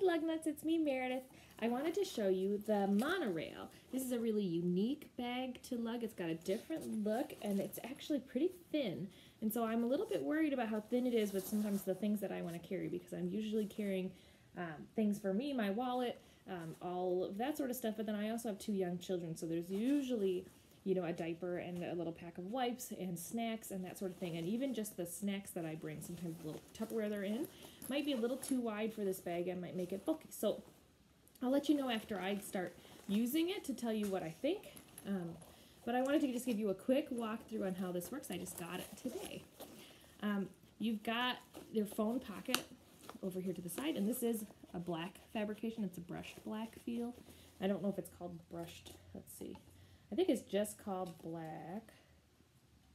Lugnuts, it's me, Meredith. I wanted to show you the Monorail. This is a really unique bag to lug. It's got a different look, and it's actually pretty thin. And so I'm a little bit worried about how thin it is with sometimes the things that I want to carry, because I'm usually carrying things for me, my wallet, all of that sort of stuff. But then I also have 2 young children, so there's usually, you know, a diaper and a little pack of wipes and snacks and that sort of thing. And even just the snacks that I bring, sometimes the little Tupperware they're in, might be a little too wide for this bag and might make it bulky. So I'll let you know after I start using it to tell you what I think. But I wanted to just give you a quick walkthrough on how this works. I just got it today. You've got your phone pocket over here to the side, and this is a black fabrication. It's a brushed black feel. I don't know if it's called brushed. Let's see. I think it's just called black.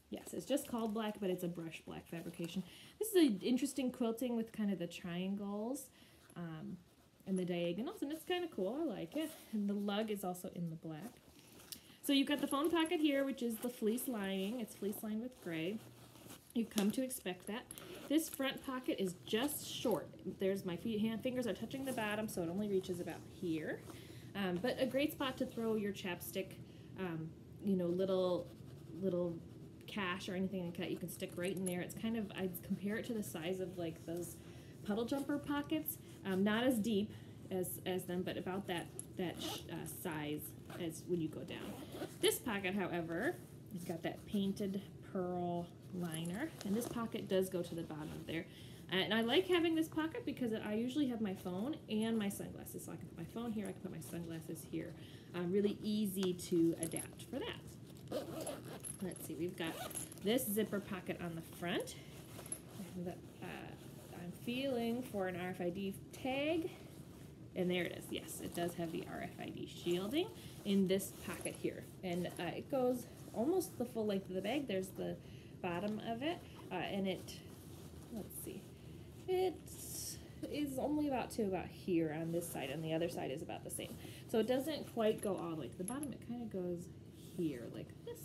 Yes, it's just called black, but it's a brushed black fabrication. This is an interesting quilting with kind of the triangles and the diagonals, and it's kind of cool. I like it. And the lug is also in the black. So you've got the phone pocket here, which is the fleece lining. It's fleece lined with gray. You've come to expect that. This front pocket is just short. There's my fingers are touching the bottom, so it only reaches about here. But a great spot to throw your chapstick, you know, little cash or anything like that. You can stick right in there. It's kind of, I'd compare it to the size of like those puddle jumper pockets. Not as deep as them, but about that size as when you go down. This pocket, however, has got that painted pearl liner, and this pocket does go to the bottom of there. And I like having this pocket because I usually have my phone and my sunglasses. So I can put my phone here, I can put my sunglasses here. Really easy to adapt for that. Let's see, we've got this zipper pocket on the front. And I'm feeling for an RFID tag. And there it is. Yes, it does have the RFID shielding in this pocket here. And it goes almost the full length of the bag. There's the bottom of it. And it, let's see, it is only about here on this side, and the other side is about the same. So it doesn't quite go all the way to the bottom. It kind of goes here like this.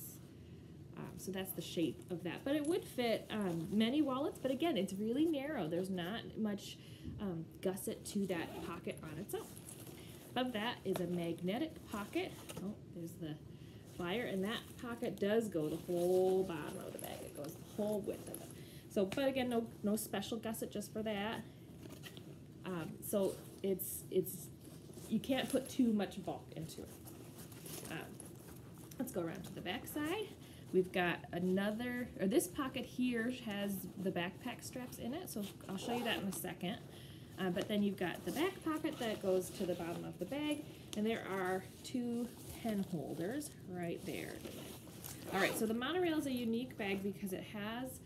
So that's the shape of that. But it would fit many wallets, but again, it's really narrow. There's not much gusset to that pocket on its own. Above that is a magnetic pocket. Oh, there's the flyer, and that pocket does go the whole bottom of the bag. It goes the whole width of it. So, but again, no special gusset just for that. So it's you can't put too much bulk into it. Let's go around to the back side. We've got another, or this pocket here has the backpack straps in it, so I'll show you that in a second. But then you've got the back pocket that goes to the bottom of the bag, and there are 2 pen holders right there. All right, so the Monorail is a unique bag because it has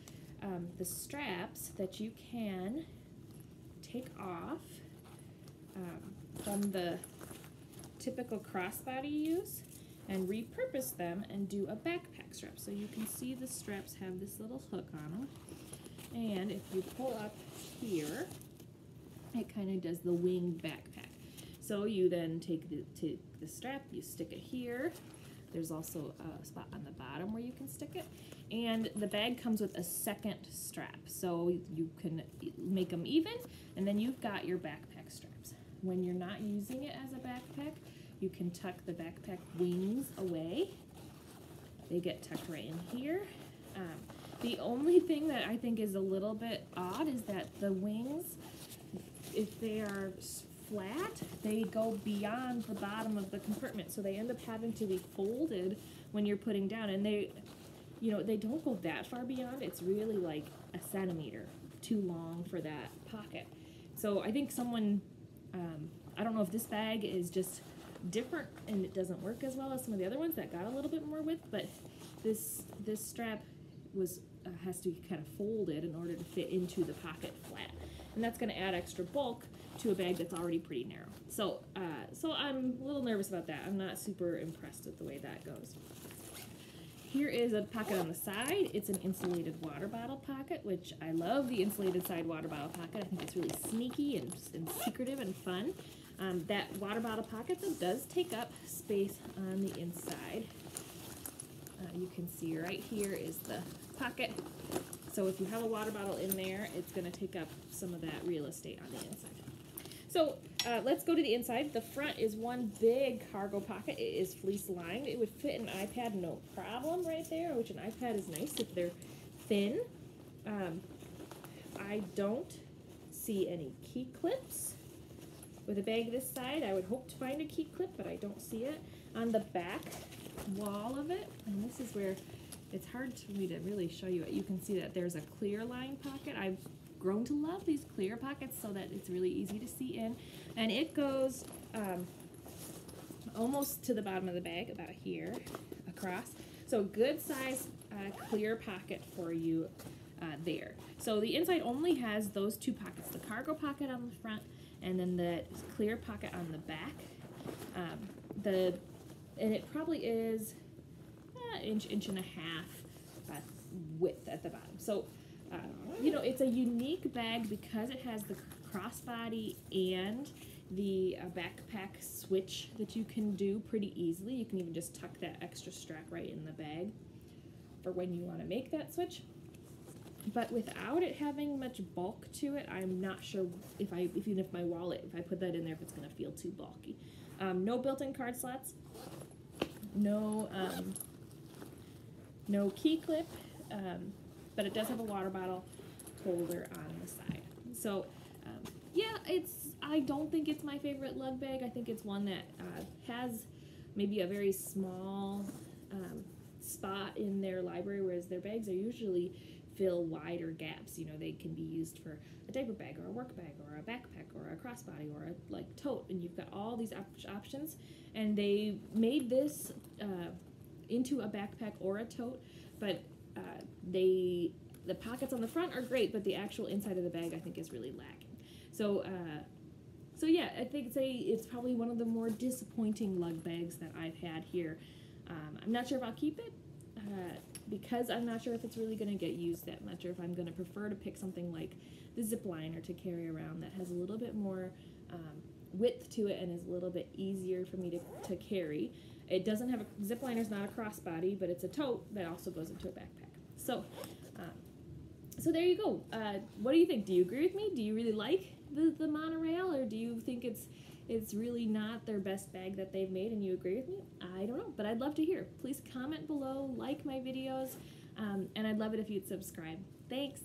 the straps that you can take off from the typical crossbody use and repurpose them and do a backpack strap. So you can see the straps have this little hook on them, and if you pull up here, it kind of does the winged backpack. So you then take the strap, you stick it here. There's also a spot on the bottom where you can stick it, and the bag comes with a second strap, so you can make them even, and then you've got your backpack straps. When you're not using it as a backpack, you can tuck the backpack wings away. They get tucked right in here. The only thing that I think is a little bit odd is that the wings, if they are flat, they go beyond the bottom of the compartment, so they end up having to be folded when you're putting down, and they, you know, they don't go that far beyond. It's really like a centimeter too long for that pocket. So I think someone, I don't know if this bag is just different and it doesn't work as well as some of the other ones that got a little bit more width, but this strap was has to be kind of folded in order to fit into the pocket flat, and that's going to add extra bulk to a bag that's already pretty narrow. So so I'm a little nervous about that. I'm not super impressed with the way that goes. Here is a pocket on the side. It's an insulated water bottle pocket, which I love the insulated side water bottle pocket. I think it's really sneaky and secretive and fun. That water bottle pocket, though, does take up space on the inside. You can see right here is the pocket. So if you have a water bottle in there, it's going to take up some of that real estate on the inside. So let's go to the inside. The front is one big cargo pocket. It is fleece lined. It would fit an iPad no problem right there, which an iPad is nice if they're thin. I don't see any key clips. With a bag this side, I would hope to find a key clip, but I don't see it. On the back wall of it, and this is where it's hard for me to really show you it. You can see that there's a clear line pocket. I've grown to love these clear pockets so that it's really easy to see in. And it goes almost to the bottom of the bag, about here, across. So good size clear pocket for you there. So the inside only has those two pockets, the cargo pocket on the front and then the clear pocket on the back. And it probably is inch and a half width at the bottom. So you know, it's a unique bag because it has the crossbody and the backpack switch that you can do pretty easily. You can even just tuck that extra strap right in the bag for when you want to make that switch. But without it having much bulk to it, I'm not sure even if my wallet, if I put that in there, if it's going to feel too bulky. No built-in card slots. No key clip, but it does have a water bottle holder on the side. So yeah, I don't think it's my favorite lug bag. I think it's one that has maybe a very small spot in their library, whereas their bags are usually fill wider gaps. You know, they can be used for a diaper bag or a work bag or a backpack or a crossbody or a like tote, and you've got all these options. And they made this into a backpack or a tote, but the pockets on the front are great, but the actual inside of the bag I think is really lacking. So yeah, I think it's probably one of the more disappointing lug bags that I've had here. I'm not sure if I'll keep it because I'm not sure if it's really going to get used that much, or if I'm going to prefer to pick something like the zip liner to carry around that has a little bit more width to it and is a little bit easier for me to carry. It doesn't have a zip liner's not a crossbody, but it's a tote that also goes into a backpack. So so there you go. What do you think? Do you agree with me? Do you really like the monorail, or do you think it's really not their best bag that they've made and you agree with me? I don't know, but I'd love to hear. Please comment below, like my videos, and I'd love it if you'd subscribe. Thanks.